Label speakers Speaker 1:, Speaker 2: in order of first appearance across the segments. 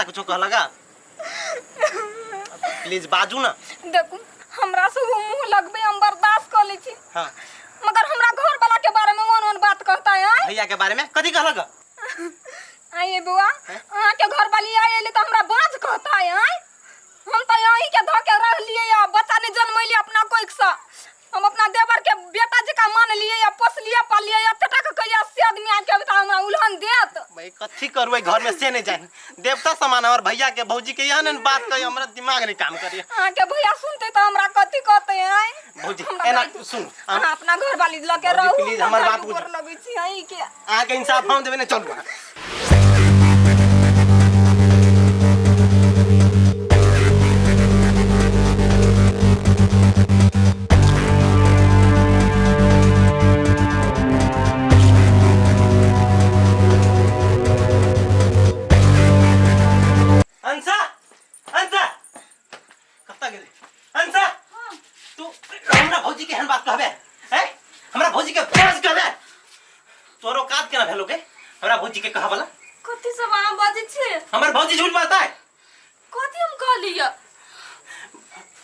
Speaker 1: सा कुछ कहलगा प्लीज बाजू ना।
Speaker 2: देखू हमरा से मुंह लगबे हम बर्दाश्त कर ली छी।
Speaker 1: हां
Speaker 2: मगर हमरा घर वाला के बारे में कौन बात कहता है?
Speaker 1: भैया के बारे में कथी कहलगा?
Speaker 2: आइए बुआ अहाँ के घर वाली आइले तो हमरा बात कहता है। हम तो यहीं के धके रह लिए या बच्चा ने जन्म लिए अपना कोई सा। हम अपना देवर के बेटा जी का मान लिए या पोस लिए पाल लिए या टटा के कहिया से आदमी आके बता हमरा उल्हन देत।
Speaker 1: भाई कथी करबै घर में से नहीं जान देवता समान और भैया के भौजी के यहन बात कहि हमरा दिमाग नहीं काम करिए।
Speaker 2: हां के भैया सुनते तो हमरा कथी कहते हैं?
Speaker 1: भौजी एना सुन
Speaker 2: हां अपना घर वाली लके रहू
Speaker 1: प्लीज हमर बात बुझ
Speaker 2: लगै छी यहीं के
Speaker 1: आ के इंसाफ हम देबे ने चल।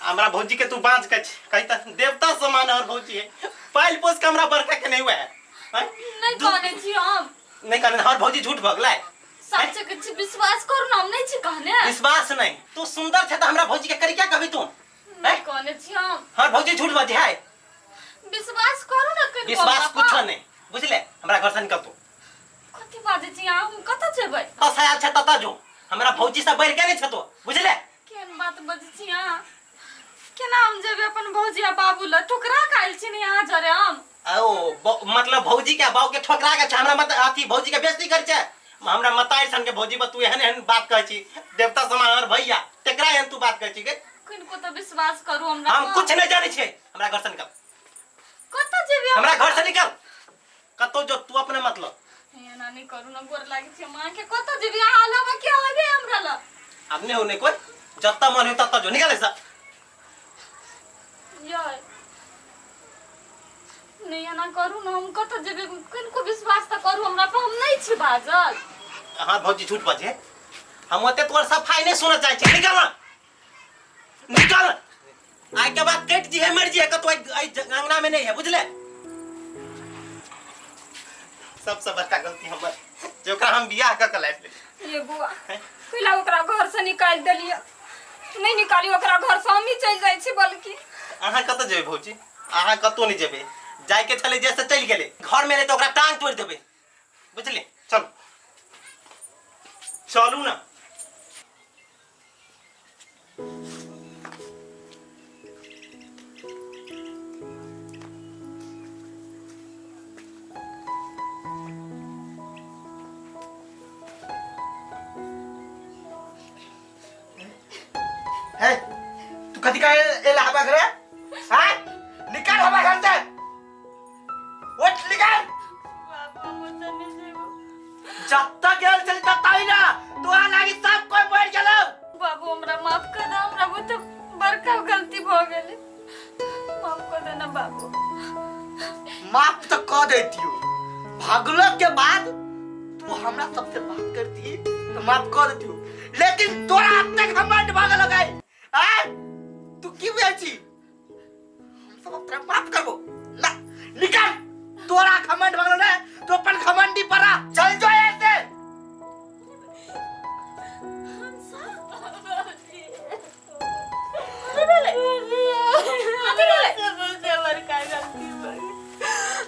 Speaker 1: हमरा भौजी के तू बांच के कही त देवता समान और भौजी है पाइल पोस के हमरा बरका के नहीं हुआ है
Speaker 3: नहीं कहने छी हम
Speaker 1: नहीं कहने हर भौजी झूठ भगला है
Speaker 3: सच के विश्वास करू ना हम नहीं छी कहने
Speaker 1: विश्वास नहीं तू सुंदर छ त हमरा भौजी के करी क्या कहबी तू
Speaker 3: नहीं कहने छी हम
Speaker 1: हर भौजी झूठ बाजे है
Speaker 3: विश्वास करू ना कनी
Speaker 1: विश्वास कुछ नहीं बुझले हमरा घर से निकल तू
Speaker 3: कथि बाजे छी हम कत जेबै
Speaker 1: त साया छ तता जो हमरा भौजी से बढ़ के नहीं छ तू बुझले
Speaker 3: केन बात बजे छी हां केना हम जेबे अपन भौजी आ बाबू ल ठुकरा काइल छी ने यहां जरे हम
Speaker 1: ओ मतलब भौजी के बाऊ के ठोकरा के हमरा मत अथी भौजी के बेइज्जती कर छ हमरा मताई सन के भौजी बतू एहन एहन बात कहै छी देवता समान और भैया तेकरा एहन तू बात कहै छी के
Speaker 3: किनको तो विश्वास करू हमरा
Speaker 1: हम कुछ नहीं जाने छे हमरा घर से निकल
Speaker 3: कत जेबे
Speaker 1: हमरा घर से निकल कतो जो तू अपने मतलब
Speaker 3: एना नहीं करू ना गोर लागी छी मां के कत जेबे हालवा के होबे हमरा ल
Speaker 1: अपने होने कोई जत्ता मन हो तत्ता जो निकल ऐसा
Speaker 3: यार नहीं ना करू ना हम कत जेबे किनको विश्वास त करू हमरा पे हम नहीं छी बाजल।
Speaker 1: हां भौजी झूठ बाजे हम ओते तोर सफाई नहीं सुनना चाहे छी निकल निकल आज के बाद कट जी है मर जी है कतो अंगना में नहीं है बुझले सबसे बड़का गलती हमर जेकरा हम बियाह क के लाइफ ले
Speaker 2: ये बुआ कइला ओकरा घर से निकाल देलिए नहीं निकाली ओकरा घर से हम ही चल जाई छी बल्कि
Speaker 1: अहाँ कत जेबे भौजी अहाँ कतो नहीं जेबे जाय के चले जैसे चल गेले घर में ले तो ओकरा टांग तोड़ देबे बुझले चल चलू ना
Speaker 4: है तू कथी का एला हवा करे हां निकाल हवा घर से उठ निकाल
Speaker 3: बाबू मुझे नहीं जेबो
Speaker 4: जत्ता गेल चल तत्ता ही ना तू आ लागी सब कोई बैठ गेलो
Speaker 3: बाबू हमरा माफ कर दे हमरा बहुत बड़का गलती भ गेले माफ कर दे ना बाबू
Speaker 4: माफ तो कर देती हो भागलो के बाद तू हमरा सबसे बात करती तो माफ कर देती हो लेकिन तोरा अब तक घमंड भागल गई हां तू की बेची हम सब तेरा माफ करबो ना निकाल तोरा घमंड भागल ना तो अपन घमंडी परा चल जो ऐसे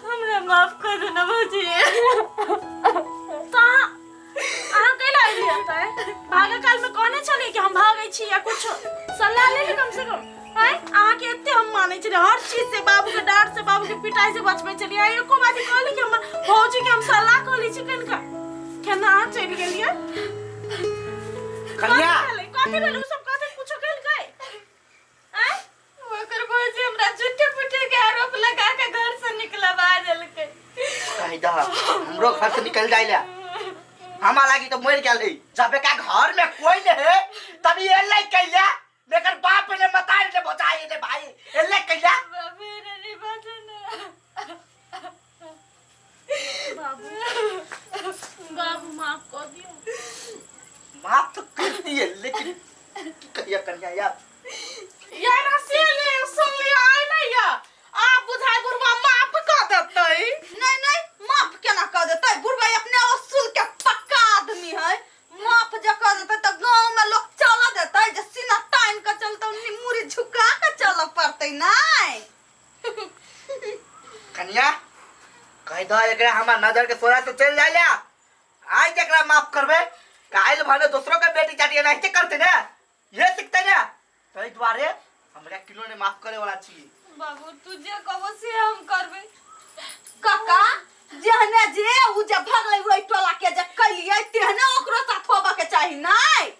Speaker 3: हमरा माफ कर दे ना भौजी भागे काल में कोने चले कि हम भागै छी या कुछ सलाह ले ले कम से कम हैं आहा के एते हम मानै छी हर चीज से बाबू के डांट से बाबू के पिटाई से बचबै चलिए एको बात कहली कि हम भौजी के हम सलाह कहली छी कनका केना आ चल गेलिए
Speaker 4: कन्या
Speaker 3: कथि भेल उ सब कथि कुछो केल गए हैं ओकर भौजी हमरा झूठे पुटे के आरोप लगा के घर से निकलवा देलकै
Speaker 4: कायदा हमरो घर से निकल जाइला हमा लागी तो मर गेल है जबे का घर में कोई नहीं है तभी एले कैला लेकर बाप ने बताई ने बचाई ने भाई एले कैला
Speaker 3: बाबू रे रे बाबू बाबू माफ कर दियो
Speaker 4: माफ तो कर कहिया कन्या यार
Speaker 3: यार असीले सुन लिया आई नहीं या आप बुझाई बुढ़वा माफ कर देतै
Speaker 5: नहीं नहीं माफ केना कर देतै बुढ़वा अपने असूल के पक्का आदमी है माफ जे कर देतै त गांव में लोग चला देतै जे सीना तान के चलतौ मुड़ी झुका के चल पड़तै नहीं
Speaker 4: कन्या कह दो एकरा हमार नजर के सोरा से चल जाइला आज एकरा माफ करबे काइल भने दूसरों के बेटी चाटी नहीं करते ना ये सिखते ना तई द्वारे हमरा किलो ने माफ करे वाला छी
Speaker 2: बाबू तुझे कबो से हम करबे
Speaker 5: काका जहने जे उ जे भगलै ओइ टोला के जे कलियै तेहने ओकरो साथ होबा के चाही नहीं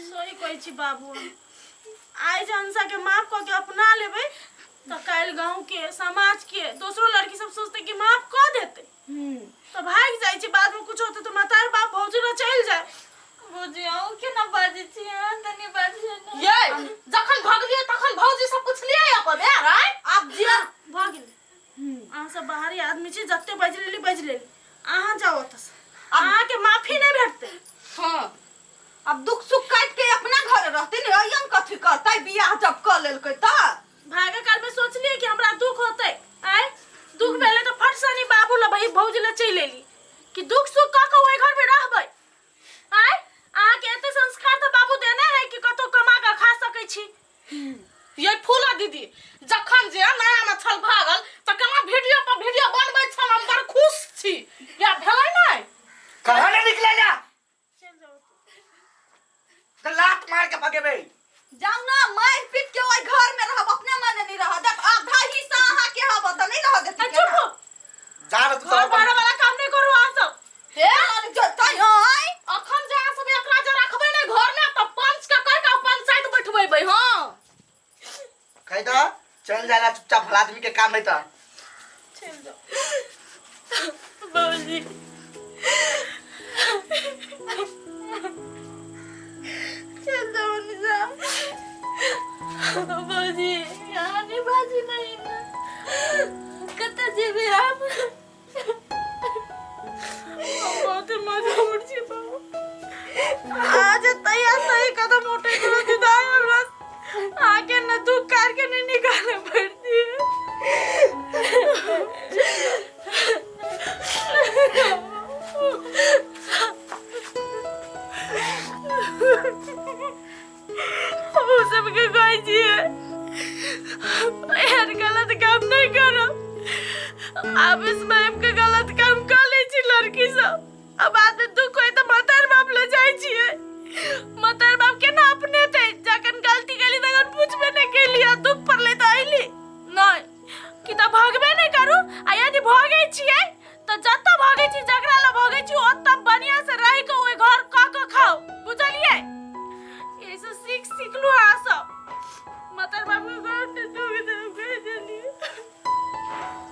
Speaker 3: सही कहै छी बाबू आई जनसा के माफ क के अपना लेबै तो काल गांव के समाज के दूसरो लड़की सब सोचते कि माफ कर देते तो भाग जाई छी बाद में कुछ होते तो मातार बाप भौजी न चल जाए
Speaker 2: बुझी आओ के ना बाजे छी तनी बाजे ना
Speaker 3: ये जखन भगलिए तखन भौजी सब पूछलिए अपन यार
Speaker 5: अब जे
Speaker 3: भाग गेल अहाँ सब बाहरी आदमी छी जत्ते बज लेली अहाँ जाओ तस अहाँ के माफी नहीं भेटते
Speaker 5: हां अब दुख सुख काट के अपना घर रहते ने अयन कथि करतै बियाह जब कर लेलकै त
Speaker 3: भागे काल में सोच लिए कि हमरा दुख होते आय दुख भेले तो फट सनी बाबू ल भाई भौजी ल चल लेली कि दुख सुख का के ओइ घर में रहबै आय अहाँ के एते संस्कार तो बाबू देने है कि कतो कमा के खा सकै छी ये फूला दीदी जखन जे नया में छल भागल त केना वीडियो पर वीडियो बनबै छल हम बड़ खुश छी या भेलै नै
Speaker 4: कहां ने निकले ना
Speaker 3: चल जाओ
Speaker 4: तो लात मार के भगेबे
Speaker 5: जाऊ ना मार पीट के ओइ घर में रहब अपने माने नहीं रह देख आधा हिस्सा अहाँ के हब त नहीं रह देती
Speaker 3: चुप हो
Speaker 4: जा रे तू
Speaker 3: घर बाहर वाला काम नहीं करू अहाँ सब
Speaker 5: हे अरे जतै हई
Speaker 3: अखन जा सब एकरा जे रखबै नै घर में त पंच के कह के पंचायत बैठबेबै हां
Speaker 4: कह दो चल जाला चुपचाप भला आदमी के काम है त
Speaker 3: चल जाओ बाबूजी चल जाओ निजा बाबूजी यहाँ नहीं बाजी नहीं ना कत जेबे आप बहुत मजबूर छी बाबू आज तैयार सही कदम उठे करो दिदाई हमरा आके न दुख कार के नहीं निकाले पड़ती वो सब के कोई जी यार गलत काम नहीं करो आप इस मैम के गलत काम कर ली छी लड़की सब अब बाद में दुख होई तो मतार बाप ले जाई छिए मतार बाप के ना अपने थे जखन गलती केली तखन पूछबे नहीं केली दुख पर ले तो आइली नहीं कि त भागबे नहीं करू आ यदि भागै छिए तो जत्ता भागै छी जकरा ल भागै छी ओत्ता बढ़िया